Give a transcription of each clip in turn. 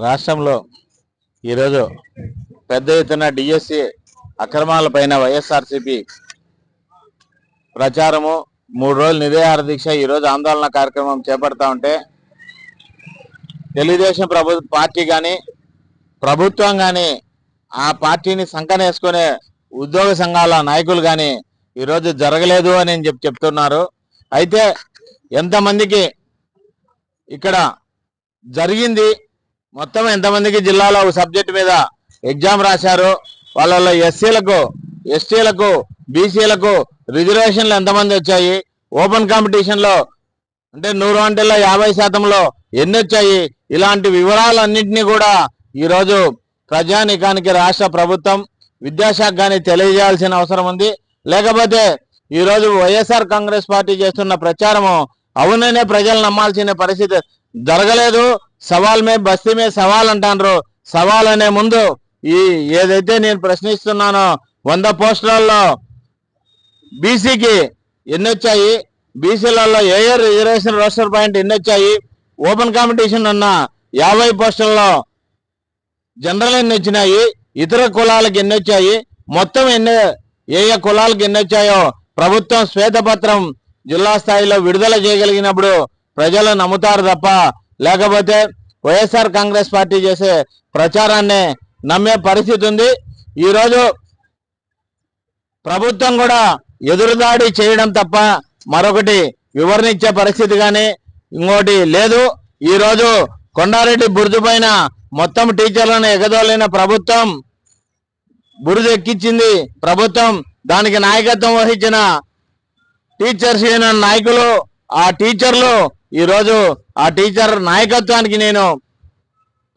రాష్ట్రంలో ఈరోజు పెద్ద ఎత్తున డిఎస్సి అక్రమాలపైన వైఎస్ఆర్సీపీ ప్రచారము 3 రోజులు నిరాహార దీక్ష ఈరోజు ఆందోళన కార్యక్రమం చేపడతా ఉంటే తెలుగుదేశం పార్టీ కానీ ప్రభుత్వం కానీ ఆ పార్టీని సంకనేసుకునే ఉద్యోగ సంఘాల నాయకులు కానీ ఈరోజు జరగలేదు అని చెప్తున్నారు. అయితే ఎంతమందికి ఇక్కడ జరిగింది, మొత్తం ఎంతమందికి జిల్లాలో సబ్జెక్ట్ మీద ఎగ్జామ్ రాశారు, వాళ్ళలో ఎస్సీలకు ఎస్టీలకు బీసీలకు రిజర్వేషన్లు ఎంతమంది వచ్చాయి, ఓపెన్ కాంపిటీషన్లో అంటే 100 గంటల్లో 50%లో ఎన్ని వచ్చాయి, ఇలాంటి వివరాలన్నింటినీ కూడా ఈరోజు ప్రజానీకానికి రాష్ట్ర ప్రభుత్వం విద్యాశాఖ కానీ తెలియజేయాల్సిన అవసరం ఉంది. లేకపోతే ఈరోజు వైఎస్ఆర్ కాంగ్రెస్ పార్టీ చేస్తున్న ప్రచారము అవుననే ప్రజలు నమ్మాల్సిన పరిస్థితి జరగలేదు. సవాల్ మే బస్తీ మే సవాల్ అంటారు. సవాల్ అనే ముందు ఏదైతే నేను ప్రశ్నిస్తున్నానో 100 పోస్టులలో బీసీకి ఎన్ని వచ్చాయి, బీసీలలో ఏ రిజర్వేషన్ రోస్టర్ పాయింట్ ఎన్ని వచ్చాయి, ఓపెన్ కాంపిటీషన్ ఉన్న 50 పోస్టుల్లో జనరల్ ఎన్ని వచ్చినాయి, ఇతర కులాలకు ఎన్ని వచ్చాయి, మొత్తం ఏ కులాలకు ఎన్ని వచ్చాయో ప్రభుత్వం శ్వేతపత్రం జిల్లా స్థాయిలో విడుదల చేయగలిగినప్పుడు ప్రజలు నమ్ముతారు తప్ప, లేకపోతే వైఎస్ఆర్ కాంగ్రెస్ పార్టీ చేసే ప్రచారాన్ని నమ్మే పరిస్థితి ఉంది. ఈరోజు ప్రభుత్వం కూడా ఎదురుదాడి చేయడం తప్ప మరొకటి వివరణ ఇచ్చే పరిస్థితి కానీ ఇంకోటి లేదు. ఈరోజు కొండారెడ్డి బురుజు పైన మొత్తం టీచర్లను ఎగదోలిన ప్రభుత్వం, బురుజు ఎక్కించింది ప్రభుత్వం, దానికి నాయకత్వం వహించిన టీచర్స్ యూనియన్ నాయకులు, ఆ టీచర్లు ఈరోజు ఆ టీచర్ నాయకత్వానికి నేను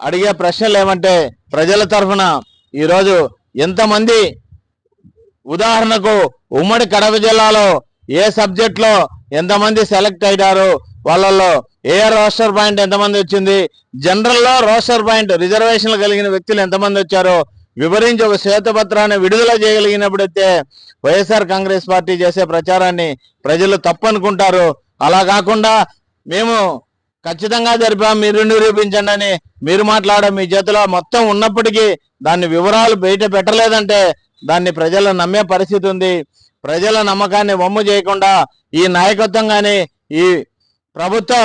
అడిగే ప్రశ్నలు ఏమంటే, ప్రజల తరఫున ఈరోజు ఎంతమంది, ఉదాహరణకు ఉమ్మడి కడప జిల్లాలో ఏ సబ్జెక్ట్లో ఎంతమంది సెలెక్ట్ అయ్యారు, వాళ్ళల్లో ఏ రోస్టర్ పాయింట్ ఎంతమంది వచ్చింది, జనరల్లో రోస్టర్ పాయింట్ రిజర్వేషన్లు కలిగిన వ్యక్తులు ఎంతమంది వచ్చారో వివరించి ఒక శ్వేతపత్రాన్ని విడుదల చేయగలిగినప్పుడైతే వైఎస్ఆర్ కాంగ్రెస్ పార్టీ చేసే ప్రచారాన్ని ప్రజలు తప్పనుకుంటారు. అలా కాకుండా మేము ఖచ్చితంగా జరిపాం, మీరు నిరూపించండి అని మీరు మాట్లాడడం మీ చేతిలో మొత్తం ఉన్నప్పటికీ దాన్ని వివరాలు బయట పెట్టలేదంటే దాన్ని ప్రజలు నమ్మే పరిస్థితి ఉంది. ప్రజల నమ్మకాన్ని వమ్ము చేయకుండా ఈ నాయకత్వం కానీ ఈ ప్రభుత్వ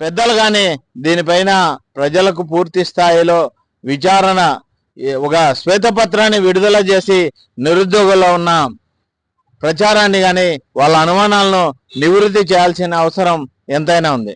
పెద్దలు కానీ దీనిపైన ప్రజలకు పూర్తి స్థాయిలో విచారణ, ఒక శ్వేతపత్రాన్ని విడుదల చేసి నిరుద్యోగుల్లో ఉన్న ప్రచారాన్ని కానీ వాళ్ళ అనుమానాలను నివృత్తి చేయాల్సిన అవసరం ఎంతైనా ఉంది.